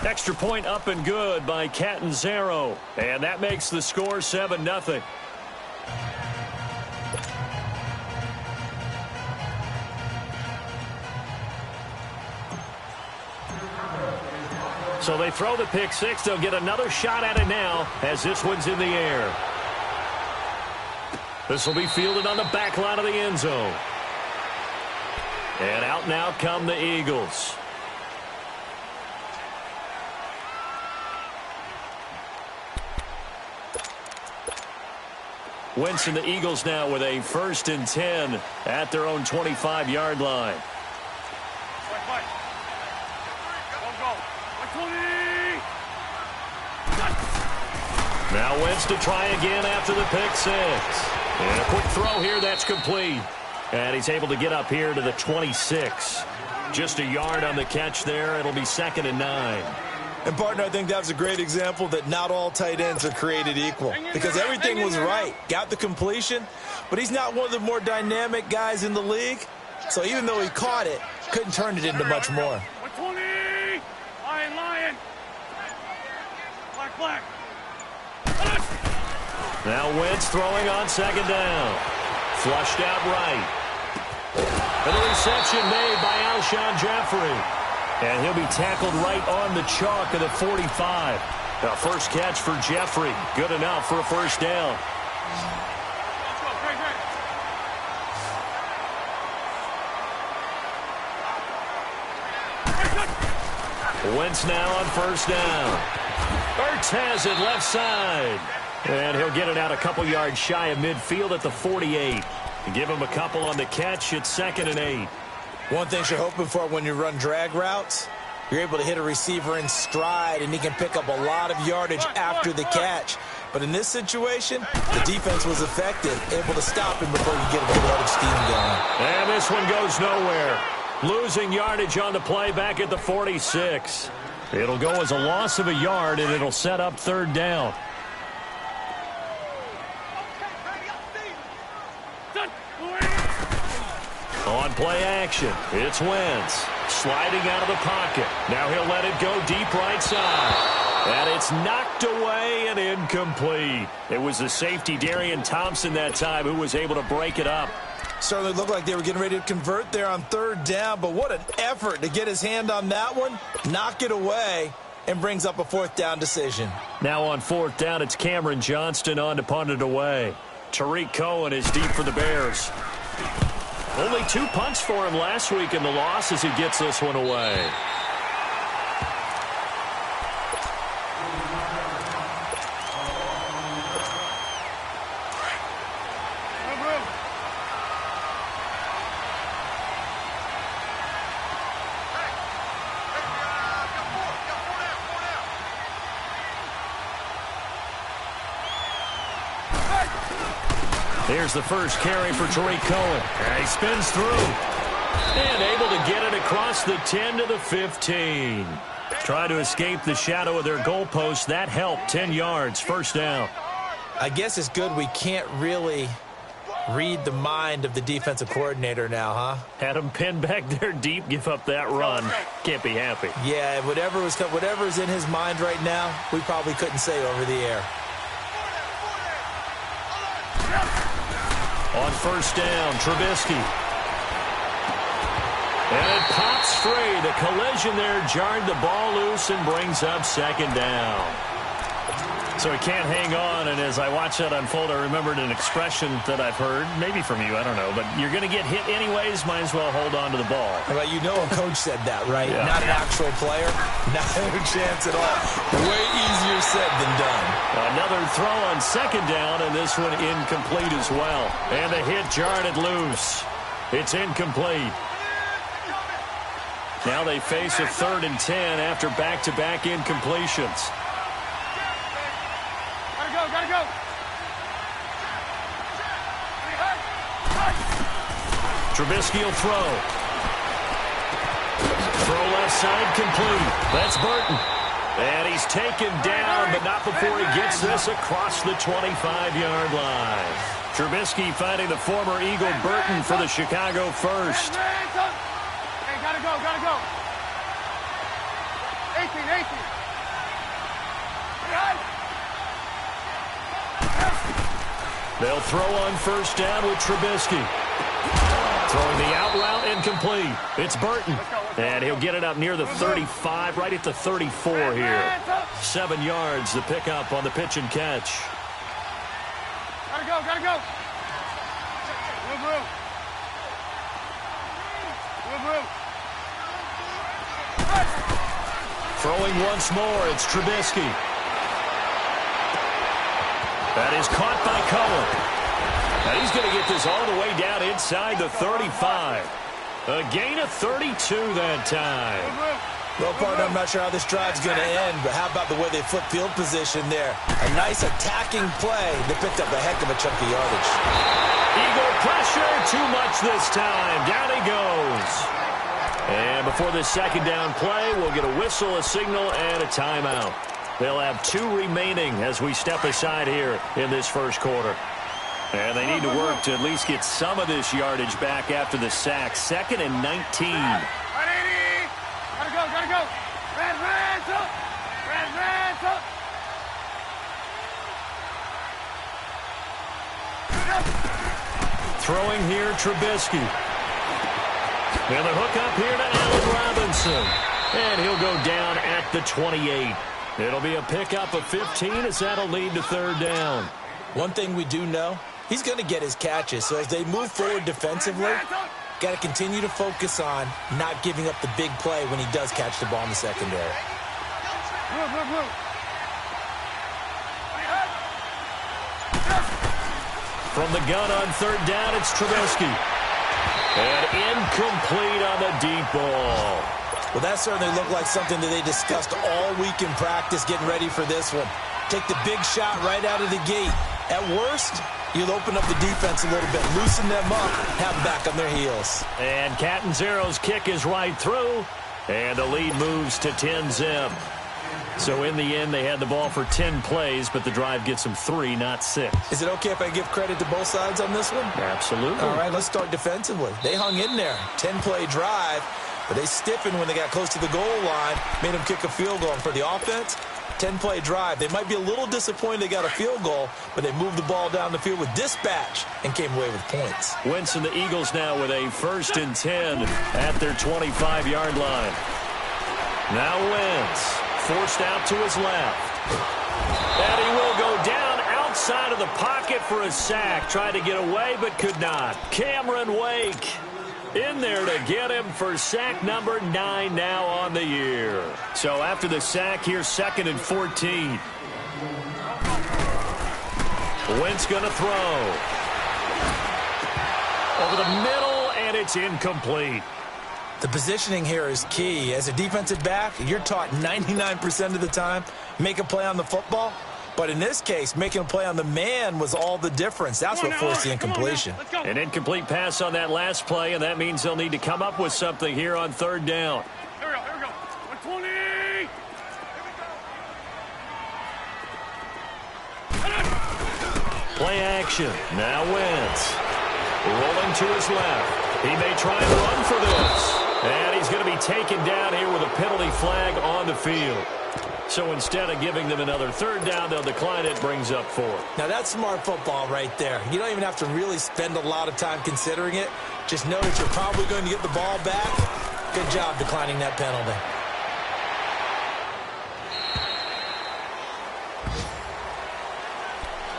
Extra point up and good by Catanzaro. And that makes the score 7-0. So they throw the pick six. They'll get another shot at it now as this one's in the air. This will be fielded on the back line of the end zone. And out now come the Eagles. Wentz and the Eagles now with a 1st and 10 at their own 25-yard line. Now Wentz to try again after the pick six. And a quick throw here, that's complete. And he's able to get up here to the 26. Just a yard on the catch there. It'll be 2nd and 9. And, partner, I think that was a great example that not all tight ends are created equal. Because everything was right. Got the completion, but he's not one of the more dynamic guys in the league. So even though he caught it, couldn't turn it into much more. 20! Lion! Black! Now Wentz throwing on 2nd down. Flushed out right. And the reception made by Alshon Jeffrey. And he'll be tackled right on the chalk of the 45. Now first catch for Jeffrey. Good enough for a 1st down. Wentz now on 1st down. Ertz has it left side. And he'll get it out a couple yards shy of midfield at the 48. Give him a couple on the catch. It's 2nd and 8. One thing you're hoping for when you run drag routes, you're able to hit a receiver in stride, and he can pick up a lot of yardage after the catch. But in this situation, the defense was effective, able to stop him before you get a good head of steam going. And this one goes nowhere. Losing yardage on the play back at the 46. It'll go as a loss of a yard, and it'll set up 3rd down. On play action, it's Wentz. Sliding out of the pocket. Now he'll let it go deep right side. And it's knocked away and incomplete. It was the safety, Darian Thompson, that time who was able to break it up. Certainly looked like they were getting ready to convert there on 3rd down, but what an effort to get his hand on that one, knock it away, and brings up a 4th down decision. Now on 4th down, it's Cameron Johnston on to punt it away. Tariq Cohen is deep for the Bears. Only 2 punts for him last week in the loss as he gets this one away. Here's the first carry for Tariq Cohen. And he spins through. And able to get it across the 10 to the 15. Try to escape the shadow of their goalpost. That helped. 10 yards. 1st down. I guess it's good we can't really read the mind of the defensive coordinator now, huh? Had him pinned back there deep, give up that run. Can't be happy. Yeah, whatever's in his mind right now, we probably couldn't say over the air. On 1st down, Trubisky. And it pops free. The collision there jarred the ball loose and brings up 2nd down. So he can't hang on, and as I watch that unfold, I remembered an expression that I've heard, maybe from you, I don't know, but you're going to get hit anyways, might as well hold on to the ball. Well, you know a coach said that, right? Yeah. Not an actual player. Not a chance at all. Way easier said than done. Another throw on 2nd down, and this one incomplete as well. And the hit jarred it loose. It's incomplete. Now they face a 3rd and 10 after back-to-back incompletions. Gotta go. Trubisky will throw. Throw left side complete. That's Burton. And he's taken down, but not before he gets this across the 25-yard line. Trubisky finding the former Eagle Burton for the Chicago first. Hey, gotta go. They'll throw on first down with Trubisky. Throwing the out route incomplete. It's Burton. And he'll get it up near the 35, right at the 34 here. 7 yards to pick up on the pitch and catch. Gotta go, gotta go. Move, move. Move, move. Throwing once more, it's Trubisky. That is caught by Cohen. And he's going to get this all the way down inside the 35. A gain of 32 that time. Well, partner, I'm not sure how this drive's going to end, but how about the way they flip field position there? A nice attacking play that picked up a heck of a chunk of yardage. Eagle pressure, too much this time. Down he goes. And before this second down play, we'll get a whistle, a signal, and a timeout. They'll have 2 remaining as we step aside here in this first quarter. And they need to work to at least get some of this yardage back after the sack. 2nd and 19. Gotta go, gotta go. Red up. Red up. Throwing here, Trubisky. And the hook up here to Allen Robinson. And he'll go down at the 28. It'll be a pickup of 15 as that'll lead to third down. One thing we do know, he's going to get his catches. So as they move forward defensively, got to continue to focus on not giving up the big play when he does catch the ball in the secondary. Move. From the gun on third down, it's Trubisky. And incomplete on the deep ball. Well, that certainly looked like something that they discussed all week in practice getting ready for this one. Take the big shot right out of the gate. At worst, you'll open up the defense a little bit, loosen them up, have them back on their heels. And Catanzaro's kick is right through, and the lead moves to 10-zip. So in the end, they had the ball for 10 plays, but the drive gets them 3, not 6. Is it okay if I give credit to both sides on this one? Absolutely. All right, let's start defensively. They hung in there. 10-play drive, but they stiffened when they got close to the goal line, made them kick a field goal. And for the offense, 10-play drive. They might be a little disappointed they got a field goal, but they moved the ball down the field with dispatch and came away with points. Wentz and the Eagles now with a 1st and 10 at their 25-yard line. Now Wentz forced out to his left. And he will go down outside of the pocket for a sack. Tried to get away but could not. Cameron Wake in there to get him for sack number 9 now on the year. So after the sack, here's 2nd and 14. Wentz going to throw. Over the middle, and it's incomplete. The positioning here is key. As a defensive back, you're taught 99% of the time, make a play on the football. But in this case, making a play on the man was all the difference. That's what forced the incompletion. An incomplete pass on that last play, and that means they'll need to come up with something here on third down. Here we go. 120. Play action. Now Wentz. Rolling to his left. He may try and run for this. And he's going to be taken down here with a penalty flag on the field. So instead of giving them another third down, they'll decline it. Brings up 4. Now, that's smart football right there. You don't even have to really spend a lot of time considering it. Just know that you're probably going to get the ball back. Good job declining that penalty.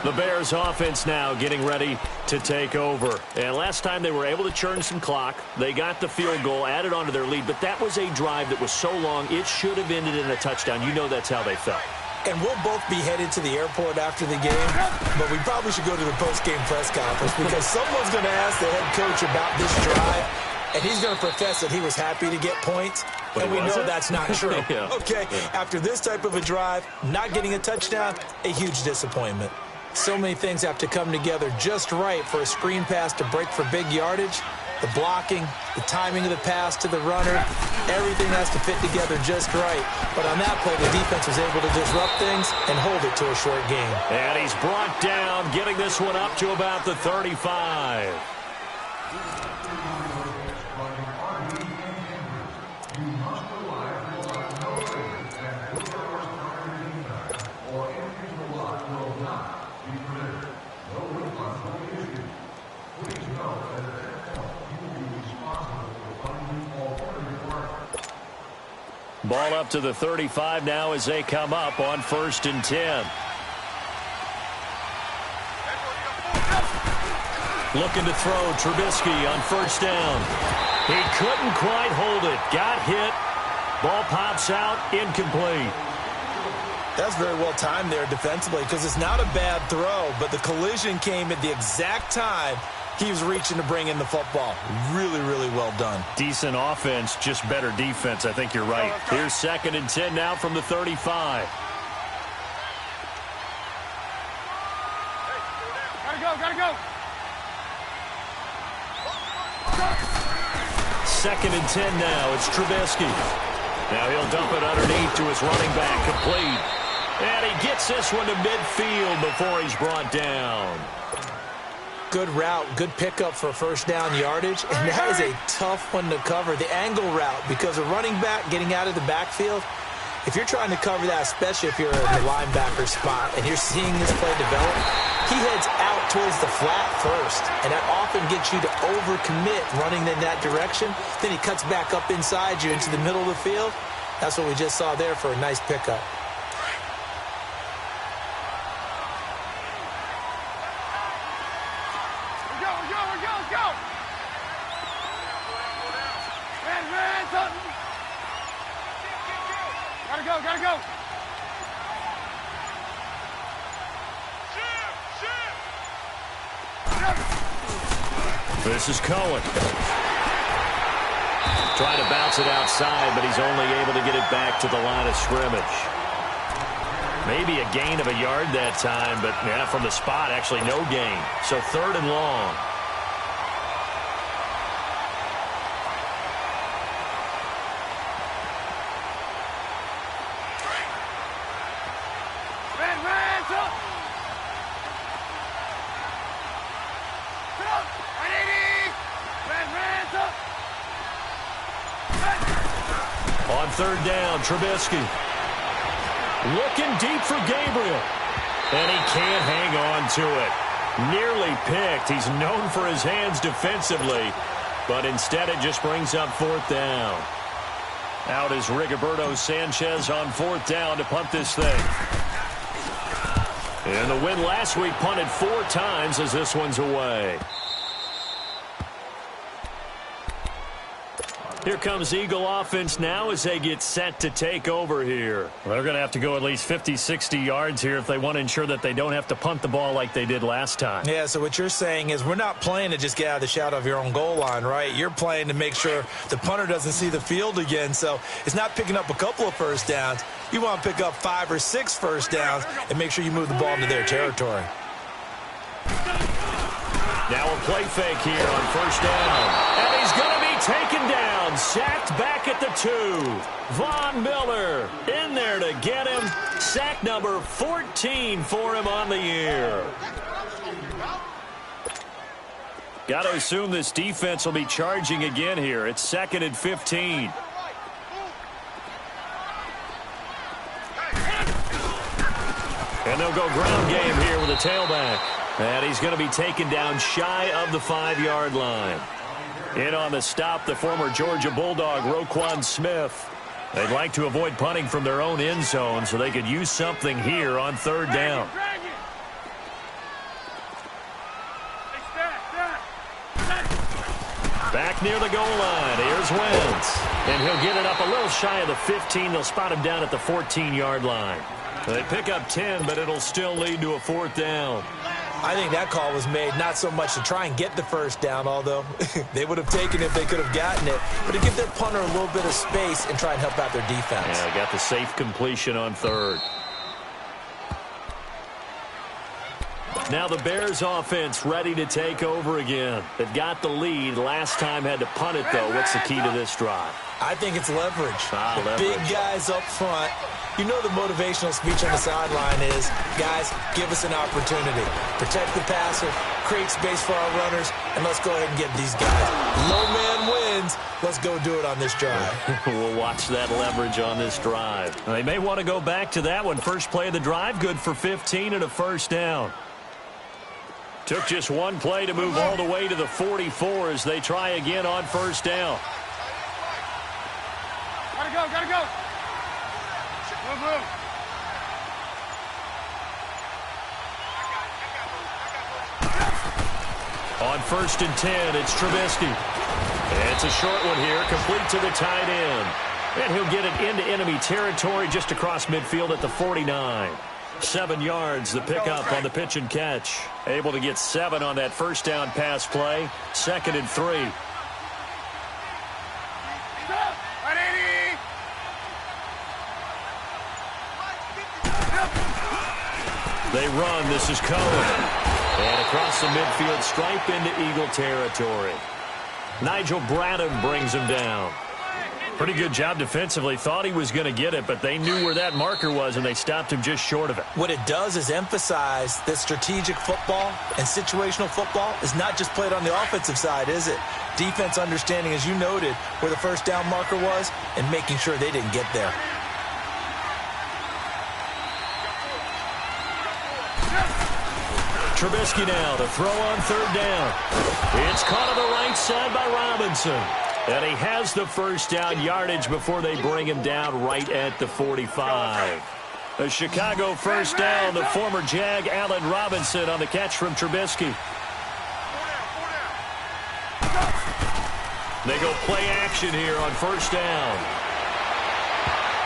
The Bears offense now getting ready to take over. And last time they were able to churn some clock. They got the field goal, added on to their lead. But that was a drive that was so long, it should have ended in a touchdown. You know that's how they felt. And we'll both be headed to the airport after the game. But we probably should go to the post-game press conference because someone's going to ask the head coach about this drive. And he's going to profess that he was happy to get points. But and we know that's not true. Yeah. Okay, after this type of a drive, not getting a touchdown, a huge disappointment. So many things have to come together just right for a screen pass to break for big yardage. The blocking, the timing of the pass to the runner, everything has to fit together just right. But on that play, the defense was able to disrupt things and hold it to a short game. And he's brought down, getting this one up to about the 35. Ball up to the 35 now as they come up on 1st and 10. Looking to throw Trubisky on 1st down. He couldn't quite hold it. Got hit. Ball pops out. Incomplete. That's very well timed there defensively because it's not a bad throw, but the collision came at the exact time he was reaching to bring in the football. Really, really well done. Decent offense, just better defense. I think you're right. Here's 2nd and 10 now from the 35. Gotta go. 2nd and 10 now. It's Trubisky. Now he'll dump it underneath to his running back, complete. And he gets this one to midfield before he's brought down. Good route, good pickup for 1st down yardage, and that is a tough one to cover. The angle route, because a running back getting out of the backfield, if you're trying to cover that, especially if you're in the linebacker spot and you're seeing this play develop, he heads out towards the flat first, and that often gets you to overcommit running in that direction. Then he cuts back up inside you into the middle of the field. That's what we just saw there for a nice pickup. Go. Man, something. Gotta go. This is Cohen. Trying to bounce it outside, but he's only able to get it back to the line of scrimmage. Maybe a gain of a yard that time, but yeah, from the spot, actually no gain. So 3rd and long. On 3rd down, Trubisky. Looking deep for Gabriel. And he can't hang on to it. Nearly picked. He's known for his hands defensively. But instead it just brings up 4th down. Out is Rigoberto Sanchez on 4th down to punt this thing. And the win last week punted 4 times as this one's away. Here comes Eagle offense now as they get set to take over here. Well, they're going to have to go at least 50, 60 yards here if they want to ensure that they don't have to punt the ball like they did last time. Yeah, so what you're saying is we're not playing to just get out of the shadow of your own goal line, right? You're playing to make sure the punter doesn't see the field again. So it's not picking up a couple of 1st downs. You want to pick up 5 or 6 1st downs and make sure you move the ball into their territory. Now a play fake here on 1st down. And he's going to be taken down. Sacked back at the 2. Von Miller in there to get him. Sack number 14 for him on the year. Got to assume this defense will be charging again here. It's 2nd and 15. And they'll go ground game here with a tailback. And he's going to be taken down shy of the 5-yard line. In on the stop, the former Georgia Bulldog, Roquan Smith. They'd like to avoid punting from their own end zone so they could use something here on 3rd down. Back near the goal line. Here's Wentz. And he'll get it up a little shy of the 15. They'll spot him down at the 14-yard line. They pick up 10, but it'll still lead to a 4th down. I think that call was made not so much to try and get the 1st down, although they would have taken it if they could have gotten it, but to give their punter a little bit of space and try and help out their defense. Yeah, got the safe completion on 3rd. Now the Bears offense ready to take over again. They've got the lead. Last time had to punt it, though. What's the key to this drive? I think it's leverage. Leverage. Big guys up front. You know the motivational speech on the sideline is, guys, give us an opportunity. Protect the passer, create space for our runners, and let's go ahead and get these guys. Low man wins. Let's go do it on this drive. We'll watch that leverage on this drive. They may want to go back to that one. First play of the drive, good for 15 and a 1st down. Took just one play to move all the way to the 44 as they try again on 1st down. Gotta go. Move, move. On 1st and 10, it's Trubisky. It's a short one here, complete to the tight end. And he'll get it into enemy territory just across midfield at the 49. 7 yards, the pickup on the pitch and catch. Able to get 7 on that first down pass play. 2nd and 3. They run. This is Cohen. And across the midfield stripe into Eagle territory. Nigel Bradham brings him down. Pretty good job defensively. Thought he was going to get it, but they knew where that marker was, and they stopped him just short of it. What it does is emphasize that strategic football and situational football is not just played on the offensive side, is it? Defense understanding, as you noted, where the first down marker was and making sure they didn't get there. Trubisky now to throw on 3rd down. It's caught on the right side by Robinson. And he has the first down yardage before they bring him down right at the 45. A Chicago first down, the former Jag Allen Robinson on the catch from Trubisky. They go play action here on 1st down.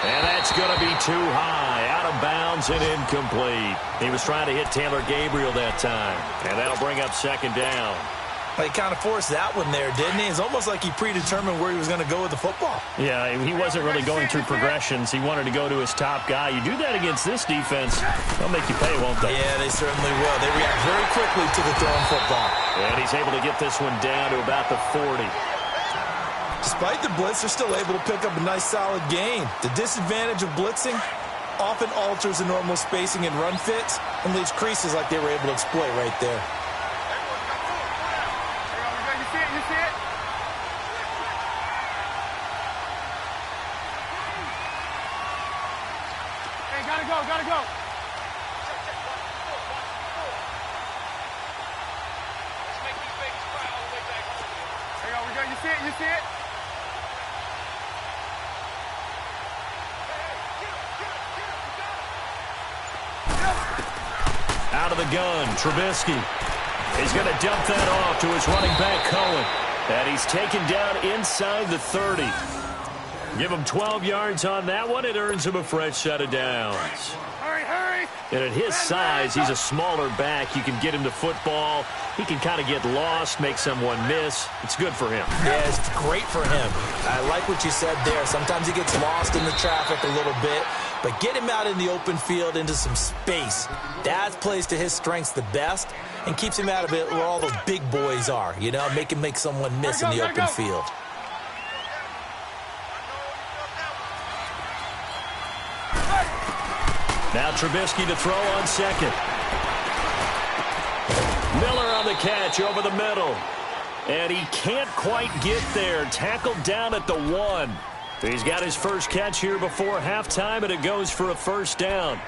And that's going to be too high, out of bounds and incomplete. He was trying to hit Taylor Gabriel that time. And that'll bring up 2nd down. He kind of forced that one there, didn't he? It's almost like he predetermined where he was going to go with the football. Yeah, he wasn't really going through progressions. He wanted to go to his top guy. You do that against this defense, they'll make you pay, won't they? Yeah, they certainly will. They react very quickly to the thrown football. And he's able to get this one down to about the 40. Despite the blitz, they're still able to pick up a nice, solid gain. The disadvantage of blitzing often alters the normal spacing and run fits and leaves creases like they were able to exploit right there. Gotta go. There we go. You see it? You see it? Out of the gun, Trubisky. He's going to dump that off to his running back, Cohen. And he's taken down inside the 30. Give him 12 yards on that one. It earns him a fresh set of downs. Hurry, hurry. And at his size, he's a smaller back. You can get him to football. He can kind of get lost, make someone miss. It's good for him. Yeah, it's great for him. I like what you said there. Sometimes he gets lost in the traffic a little bit, but get him out in the open field into some space. That plays to his strengths the best and keeps him out of it where all those big boys are, you know, make him make someone miss in the open field. Now Trubisky to throw on 2nd. Miller on the catch over the middle. And he can't quite get there. Tackled down at the 1. He's got his first catch here before halftime, and it goes for a first down.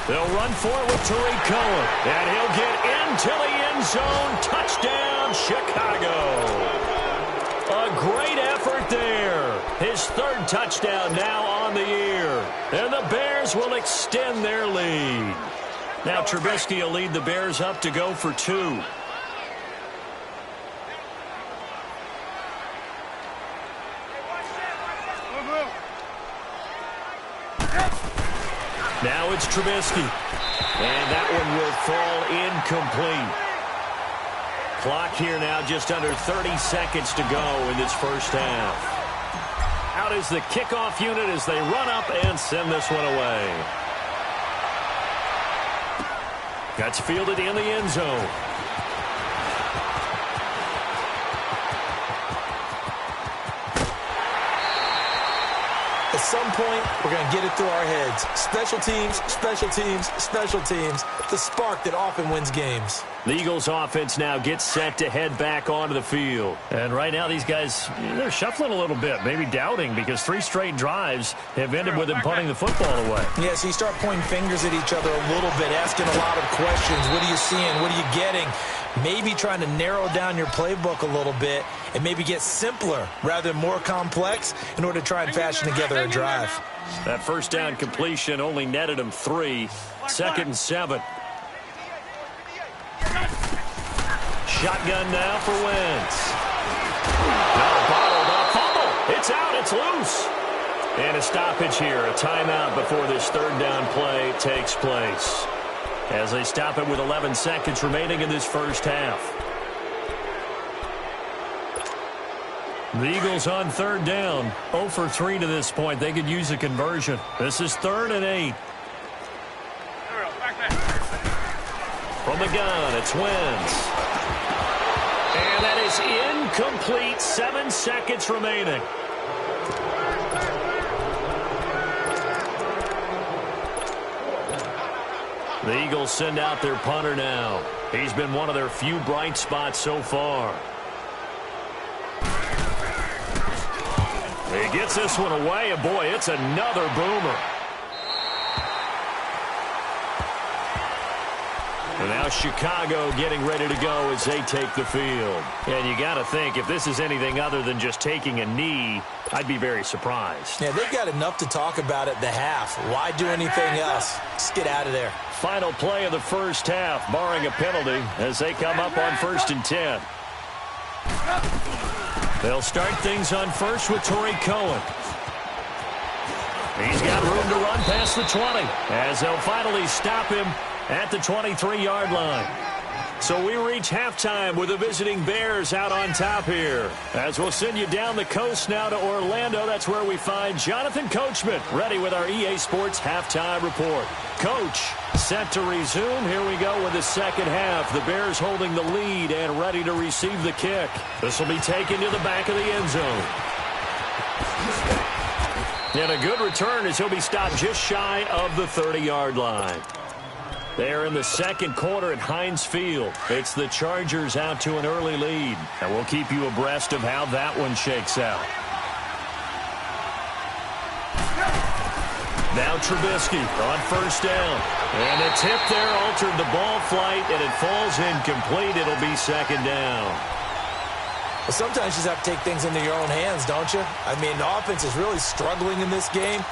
They'll run for it with Tariq Cohen. And he'll get into the end zone. Touchdown, Chicago. A great effort there. His 3rd touchdown now on the year. And the Bears will extend their lead. Now Trubisky will lead the Bears up to go for 2. Now it's Trubisky. And that one will fall incomplete. Clock here now just under 30 seconds to go in this first half. Out is the kickoff unit as they run up and send this one away. That's fielded in the end zone. At some point, we're going to get it through our heads. Special teams, special teams, special teams. The spark that often wins games. The Eagles offense now gets set to head back onto the field. And right now these guys, they're shuffling a little bit, maybe doubting, because 3 straight drives have ended with them punting the football away. Yeah, so you start pointing fingers at each other a little bit, asking a lot of questions. What are you seeing? What are you getting? Maybe trying to narrow down your playbook a little bit and maybe get simpler rather than more complex in order to try and fashion together a drive. That first down completion only netted him 3. 2nd and 7. Shotgun now for Wentz. Now bottled up. Fumble. It's out. It's loose. And a stoppage here. A timeout before this 3rd down play takes place. As they stop it with 11 seconds remaining in this first half. The Eagles on 3rd down. 0 for 3 to this point. They could use a conversion. This is 3rd and 8. From the gun, it's Wentz. And that is incomplete. 7 seconds remaining. The Eagles send out their punter now. He's been one of their few bright spots so far. He gets this one away, and boy, it's another boomer. And now Chicago getting ready to go as they take the field. And you got to think, if this is anything other than just taking a knee, I'd be very surprised. Yeah, they've got enough to talk about at the half. Why do anything else? Just get out of there. Final play of the first half, barring a penalty, as they come up on 1st and 10. They'll start things on first with Torrey Cohen. He's got room to run past the 20, as they'll finally stop him at the 23-yard line. So we reach halftime with the visiting Bears out on top here. As we'll send you down the coast now to Orlando, that's where we find Jonathan Coachman, ready with our EA Sports halftime report. Coach, set to resume. Here we go with the second half. The Bears holding the lead and ready to receive the kick. This will be taken to the back of the end zone. And a good return as he'll be stopped just shy of the 30-yard line. They're in the second quarter at Heinz Field. It's the Chargers out to an early lead. And we'll keep you abreast of how that one shakes out. Now Trubisky on 1st down. And the tip there altered the ball flight, and it falls incomplete. It'll be 2nd down. Well, sometimes you just have to take things into your own hands, don't you? I mean, the offense is really struggling in this game.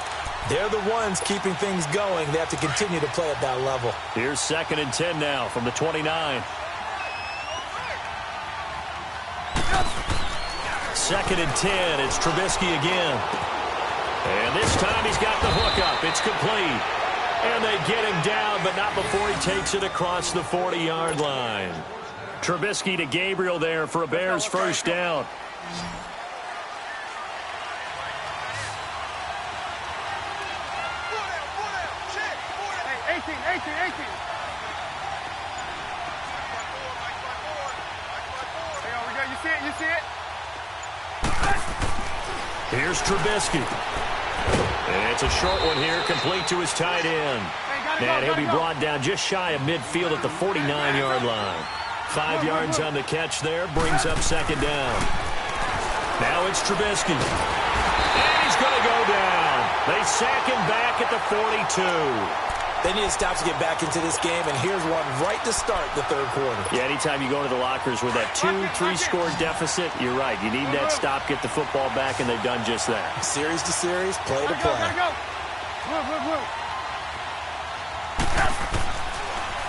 They're the ones keeping things going. They have to continue to play at that level. Here's 2nd and 10 now from the 29. 2nd and 10. It's Trubisky again. And this time he's got the hook up. It's complete. And they get him down, but not before he takes it across the 40-yard line. Trubisky to Gabriel there for a Bears first down. You see it? Here's Trubisky. And it's a short one here, complete to his tight end. And he'll be brought down just shy of midfield at the 49-yard line. 5 yards on the catch there, brings up 2nd down. Now it's Trubisky. And he's going to go down. They sack him back at the 42. They need to stop to get back into this game, and here's one right to start the 3rd quarter. Yeah, anytime you go into the lockers with that 2-3-score deficit, you're right. You need that stop, get the football back, and they've done just that. Series to series, play to play.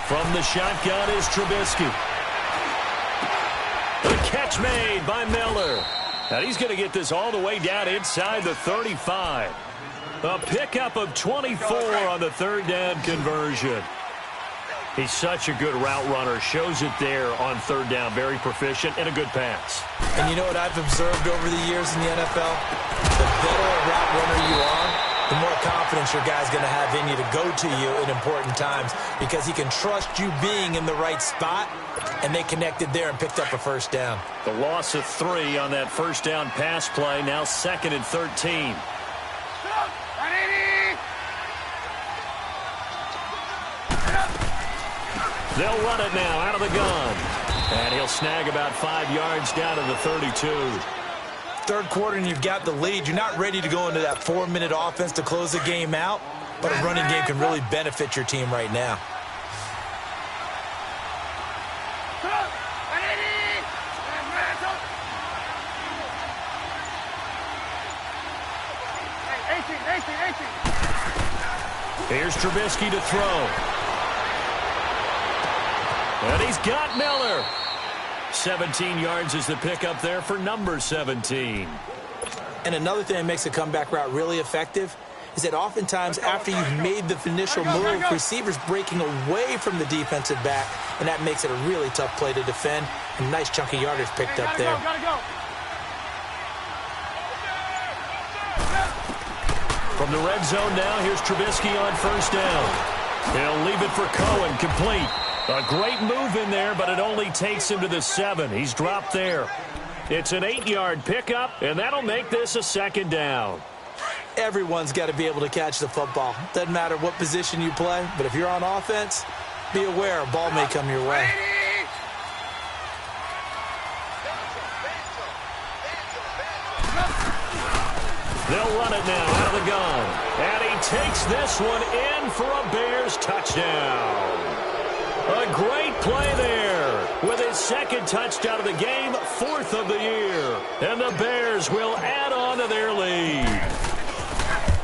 From the shotgun is Trubisky. The catch made by Miller. Now he's going to get this all the way down inside the 35. A pickup of 24 on the 3rd down conversion. He's such a good route runner. Shows it there on 3rd down. Very proficient and a good pass. And you know what I've observed over the years in the NFL? The better a route runner you are, the more confidence your guy's going to have in you to go to you in important times because he can trust you being in the right spot, and they connected there and picked up a first down. The loss of 3 on that first down pass play. Now 2nd and 13. They'll run it now out of the gun. And he'll snag about 5 yards down to the 32. Third quarter and you've got the lead. You're not ready to go into that 4-minute offense to close the game out, but a running game can really benefit your team right now. Here's Trubisky to throw. And he's got Miller. 17 yards is the pickup there for number 17. And another thing that makes a comeback route really effective is that oftentimes after you've made the initial move, receivers breaking away from the defensive back, and that makes it a really tough play to defend. A nice chunk of yardage picked up there. From the red zone now, here's Trubisky on first down. He'll leave it for Cohen, complete. A great move in there, but it only takes him to the 7. He's dropped there. It's an 8-yard pickup, and that'll make this a second down. Everyone's got to be able to catch the football. Doesn't matter what position you play, but if you're on offense, be aware a ball may come your way. They'll run it now out of the gun. And he takes this one in for a Bears touchdown. A great play there with his second touchdown of the game, 4th of the year. And the Bears will add on to their lead.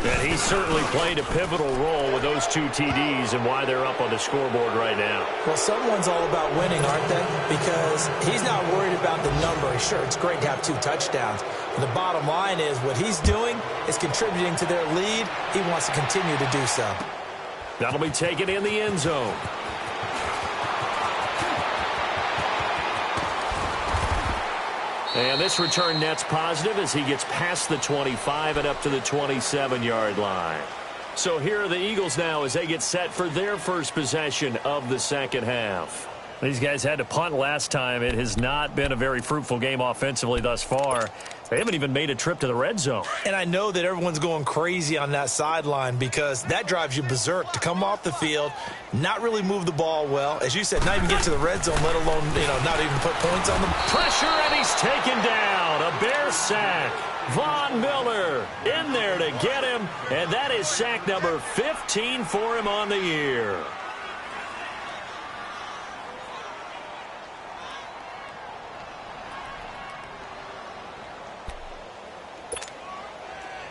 And he certainly played a pivotal role with those 2 TDs and why they're up on the scoreboard right now. Well, someone's all about winning, aren't they? Because he's not worried about the number. Sure, it's great to have 2 touchdowns. But the bottom line is what he's doing is contributing to their lead. He wants to continue to do so. That'll be taken in the end zone. And this return net's positive as he gets past the 25 and up to the 27-yard line. So here are the Eagles now as they get set for their first possession of the second half. These guys had to punt last time. It has not been a very fruitful game offensively thus far. They haven't even made a trip to the red zone. And I know that everyone's going crazy on that sideline because that drives you berserk to come off the field, not really move the ball well. As you said, not even get to the red zone, let alone, not even put points on them. Pressure, and he's taken down. A Bear sack. Von Miller in there to get him, and that is sack number 15 for him on the year.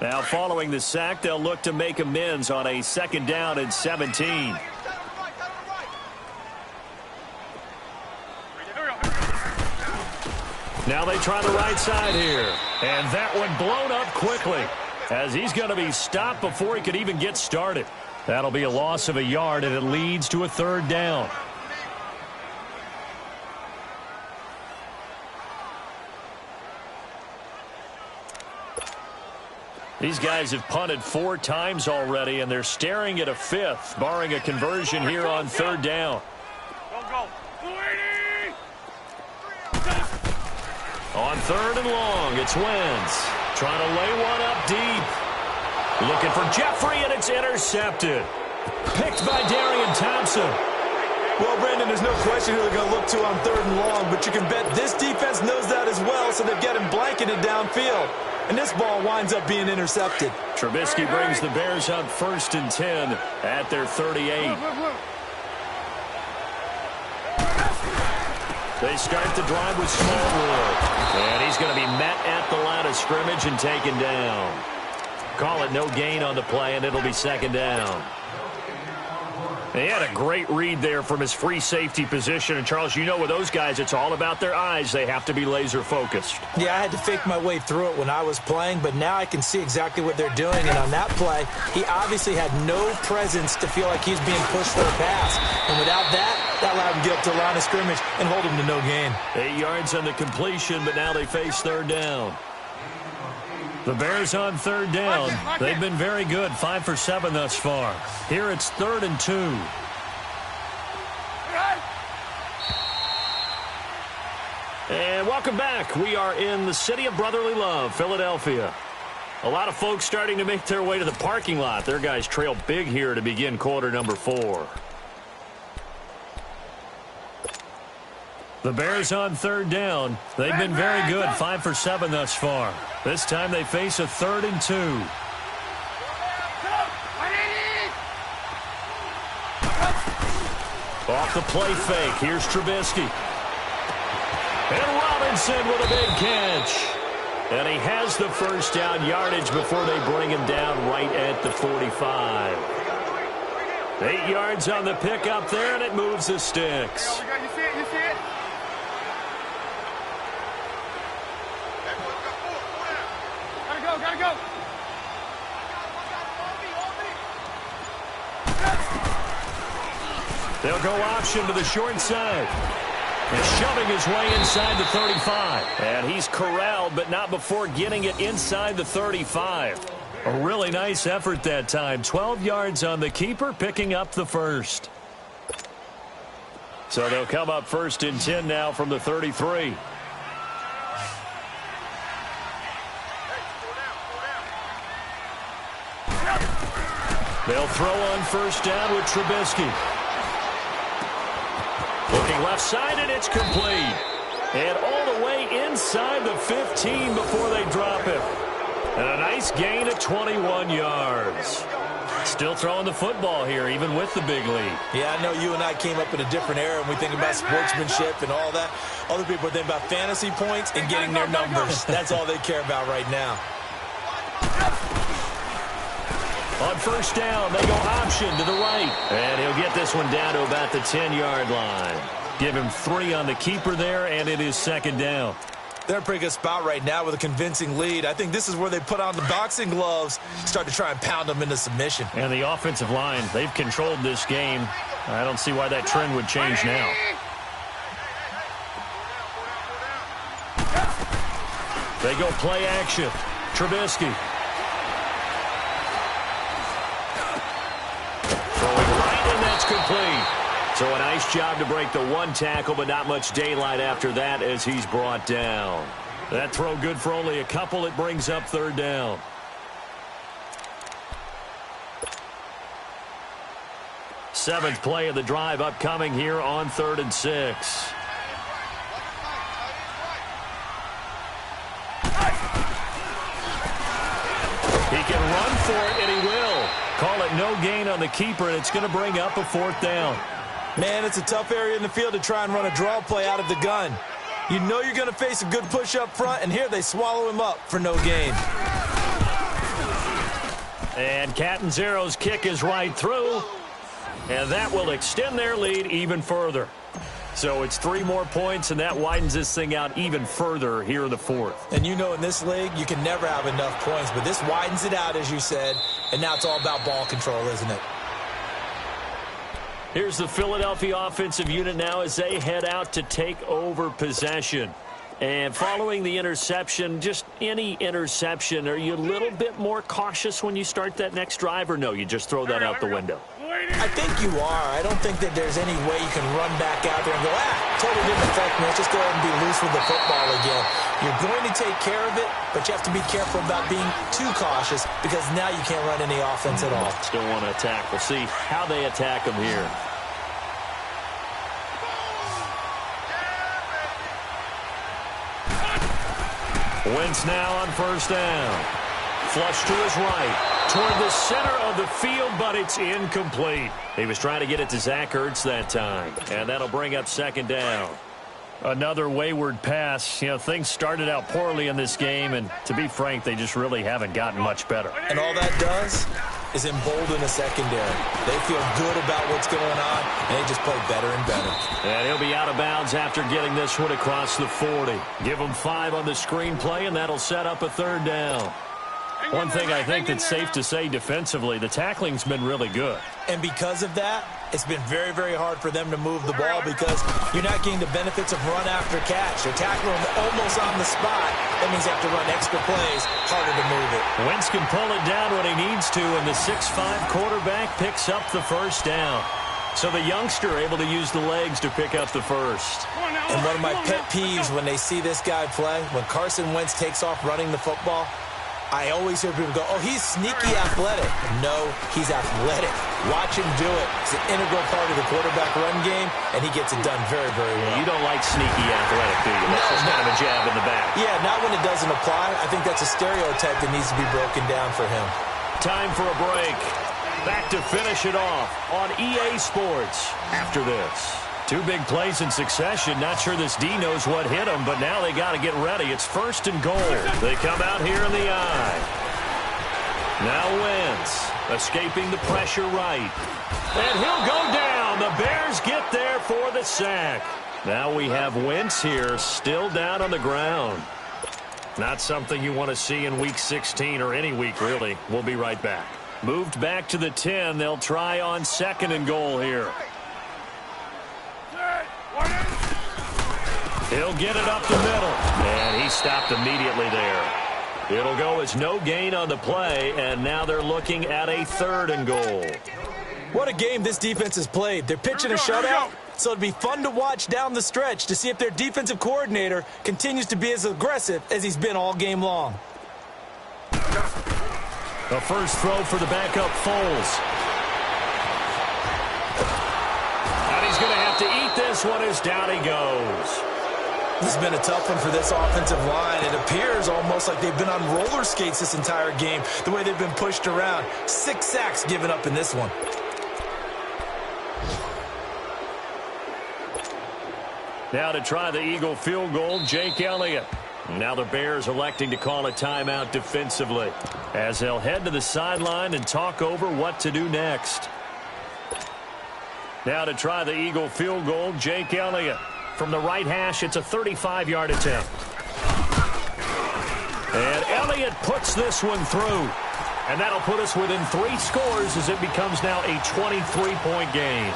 Now, following the sack, they'll look to make amends on a second down and 17. Now they try the right side here. And that one blown up quickly as he's going to be stopped before he could even get started. That'll be a loss of a yard, and it leads to a third down. These guys have punted 4 times already, and they're staring at a 5th, barring a conversion here on third down. On third and long, it's Wentz. Trying to lay one up deep. Looking for Jeffrey, and it's intercepted. Picked by Darian Thompson. Well, Brandon, there's no question who they're going to look to on third and long, but you can bet this defense knows that as well, so they've got him blanketed downfield. And this ball winds up being intercepted. Trubisky brings the Bears up 1st and 10 at their 38. They start the drive with Smallwood. And he's going to be met at the line of scrimmage and taken down. Call it no gain on the play, and it'll be second down. He had a great read there from his free safety position. And, Charles, you know with those guys, it's all about their eyes. They have to be laser-focused. Yeah, I had to fake my way through it when I was playing, but now I can see exactly what they're doing. And on that play, he obviously had no presence to feel like he's being pushed for a pass. And without that, that allowed him to get up to the line of scrimmage and hold him to no gain. 8 yards on the completion, but now they face third down. The Bears on third down. They've been very good, 5 for 7 thus far. Here it's 3rd and 2. And welcome back. We are in the city of brotherly love, Philadelphia. A lot of folks starting to make their way to the parking lot. Their guys trail big here to begin quarter number 4. The Bears on third down. They've been very good, 5 for 7 thus far. This time they face a 3rd and 2. Off the play fake. Here's Trubisky. And Robinson with a big catch. And he has the first down yardage before they bring him down right at the 45. 8 yards on the pickup there, and it moves the sticks. You see it? You see it? Gotta go. They'll go option to the short side. And shoving his way inside the 35. And he's corralled, but not before getting it inside the 35. A really nice effort that time. 12 yards on the keeper, picking up the first. So they'll come up 1st and 10 now from the 33. They'll throw on 1st down with Trubisky. Looking left side, and it's complete. And all the way inside the 15 before they drop him. And a nice gain at 21 yards. Still throwing the football here, even with the big lead. Yeah, I know you and I came up in a different era, and we think about sportsmanship and all that. Other people think about fantasy points and getting their numbers. That's all they care about right now. On 1st down, they go option to the right. And he'll get this one down to about the 10-yard line. Give him 3 on the keeper there, and it is 2nd down. They're in a pretty good spot right now with a convincing lead. I think this is where they put on the boxing gloves, start to try and pound them into submission. And the offensive line, they've controlled this game. I don't see why that trend would change now. They go play action. Trubisky. Throwing right, and that's complete. So a nice job to break the 1 tackle, but not much daylight after that as he's brought down. That throw good for only a couple. It brings up 3rd down. Seventh play of the drive upcoming here on 3rd and 6. He can run for it, and he will. Call it no gain on the keeper, and it's going to bring up a 4th down. Man, it's a tough area in the field to try and run a draw play out of the gun. You know you're going to face a good push up front, and here they swallow him up for no gain. And Catanzaro's kick is right through, and that will extend their lead even further. So it's 3 more points, and that widens this thing out even further here in the 4th. And you know in this league, you can never have enough points, but this widens it out, as you said, and now it's all about ball control, isn't it? Here's the Philadelphia offensive unit now as they head out to take over possession. And following the interception, just any interception, are you a little bit more cautious when you start that next drive, or no, you just throw that out the window? I think you are. I don't think that there's any way you can run back out there and go, totally didn't affect me. Let's just go ahead and be loose with the football again. You're going to take care of it, but you have to be careful about being too cautious because now you can't run any offense at all. Still want to attack. We'll see how they attack them here. Wentz now on 1st down. Flush to his right, toward the center of the field, but it's incomplete. He was trying to get it to Zach Ertz that time, and that'll bring up 2nd down. Another wayward pass. You know, things started out poorly in this game, and to be frank, they just really haven't gotten much better. And all that does is embolden the secondary. They feel good about what's going on, and they just play better and better. And he'll be out of bounds after getting this one across the 40. Give him 5 on the screenplay, and that'll set up a 3rd down. One thing I think that's safe to say defensively, the tackling's been really good. And because of that, it's been very, very hard for them to move the ball because you're not getting the benefits of run after catch. They're tackling them almost on the spot. That means they have to run extra plays, harder to move it. Wentz can pull it down when he needs to, and the 6'5 quarterback picks up the 1st down. So the youngster able to use the legs to pick up the first. And one of my pet peeves when they see this guy play, when Carson Wentz takes off running the football, I always hear people go, oh, he's sneaky athletic. No, he's athletic. Watch him do it. It's an integral part of the quarterback run game, and he gets it done very, very well. You don't like sneaky athletic, do you? That's just kind of a jab in the back. Yeah, not when it doesn't apply. I think that's a stereotype that needs to be broken down for him. Time for a break. Back to finish it off on EA Sports after this. Two big plays in succession. Not sure this D knows what hit him, but now they got to get ready. It's 1st and goal. They come out here in the I. Now Wentz escaping the pressure right. And he'll go down. The Bears get there for the sack. Now we have Wentz here still down on the ground. Not something you want to see in Week 16 or any week, really. We'll be right back. Moved back to the 10. They'll try on 2nd and goal here. He'll get it up the middle. And he stopped immediately there. It'll go as no gain on the play, and now they're looking at a 3rd and goal. What a game this defense has played. They're pitching a shutout, so it'll be fun to watch down the stretch to see if their defensive coordinator continues to be as aggressive as he's been all game long. The first throw for the backup Foles. And he's going to have to eat this one as down he goes. This has been a tough one for this offensive line. It appears almost like they've been on roller skates this entire game, the way they've been pushed around. 6 sacks given up in this one. Now to try the Eagle field goal, Jake Elliott. Now the Bears electing to call a timeout defensively as they'll head to the sideline and talk over what to do next. Now to try the Eagle field goal, Jake Elliott. From the right hash, it's a 35-yard attempt. And Elliott puts this one through. And that'll put us within 3 scores as it becomes now a 23-point game.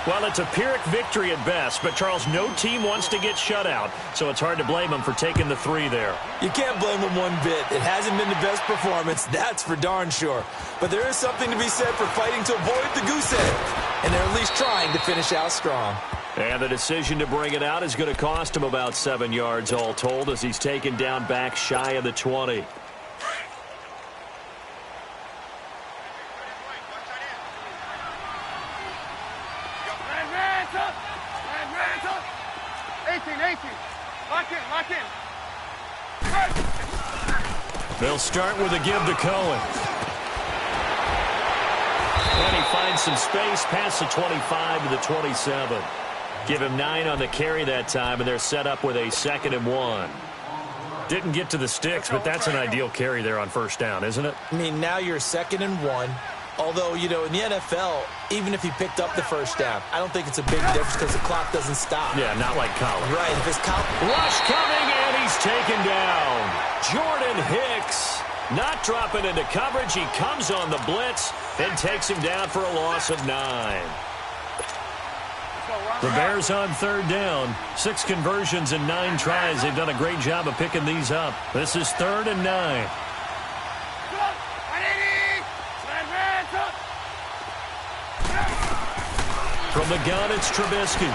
Well, it's a Pyrrhic victory at best, but, Charles, no team wants to get shut out, so it's hard to blame them for taking the 3 there. You can't blame them one bit. It hasn't been the best performance, that's for darn sure. But there is something to be said for fighting to avoid the goose egg, and they're at least trying to finish out strong. And the decision to bring it out is going to cost him about 7 yards all told as he's taken down back shy of the 20. They'll start with a give to Cohen. And he finds some space past the 25 to the 27. Give him 9 on the carry that time, and they're set up with a 2nd and 1. Didn't get to the sticks, but that's an ideal carry there on 1st down, isn't it? I mean, now you're 2nd and 1. Although, you know, in the NFL, even if he picked up the 1st down, I don't think it's a big difference because the clock doesn't stop. Yeah, not like college. Right. If it's rush coming, and he's taken down. Jordan Hicks not dropping into coverage. He comes on the blitz and takes him down for a loss of 9. The Bears on 3rd down. 6 conversions and 9 tries. They've done a great job of picking these up. This is 3rd and 9. From the gun, it's Trubisky.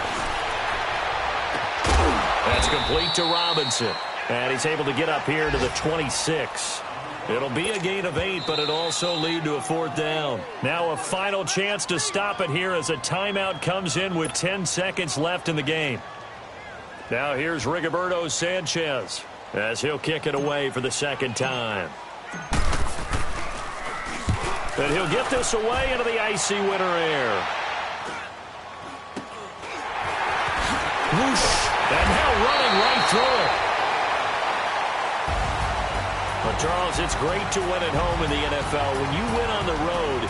That's complete to Robinson. And he's able to get up here to the 26. It'll be a gain of 8, but it'll also lead to a 4th down. Now a final chance to stop it here as a timeout comes in with 10 seconds left in the game. Now here's Rigoberto Sanchez as he'll kick it away for the 2nd time. And he'll get this away into the icy winter air. Whoosh. And now running right through it. But, Charles, it's great to win at home in the NFL. When you win on the road,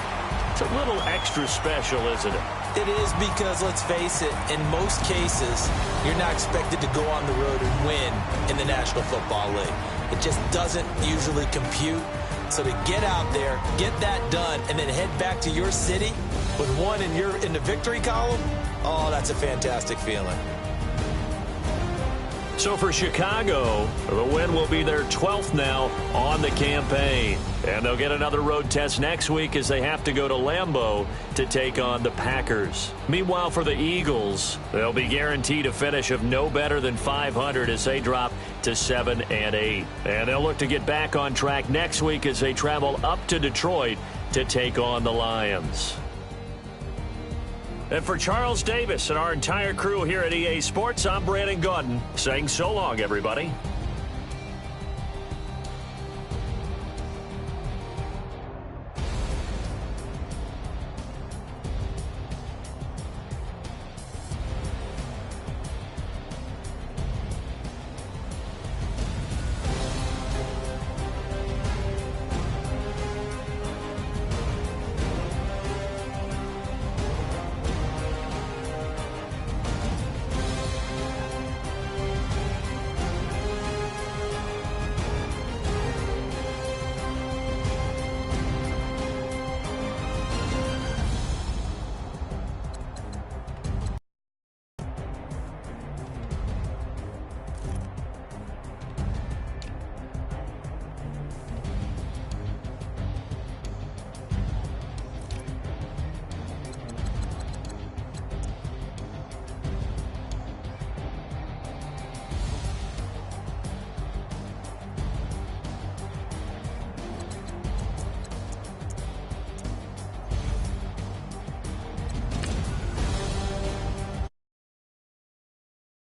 it's a little extra special, isn't it? It is because, let's face it, in most cases, you're not expected to go on the road and win in the National Football League. It just doesn't usually compute. So to get out there, get that done, and then head back to your city with one in the victory column, oh, that's a fantastic feeling. So for Chicago, the win will be their 12th now on the campaign. And they'll get another road test next week as they have to go to Lambeau to take on the Packers. Meanwhile, for the Eagles, they'll be guaranteed a finish of no better than 500 as they drop to 7-8. And they'll look to get back on track next week as they travel up to Detroit to take on the Lions. And for Charles Davis and our entire crew here at EA Sports, I'm Brandon Gaudin saying so long, everybody.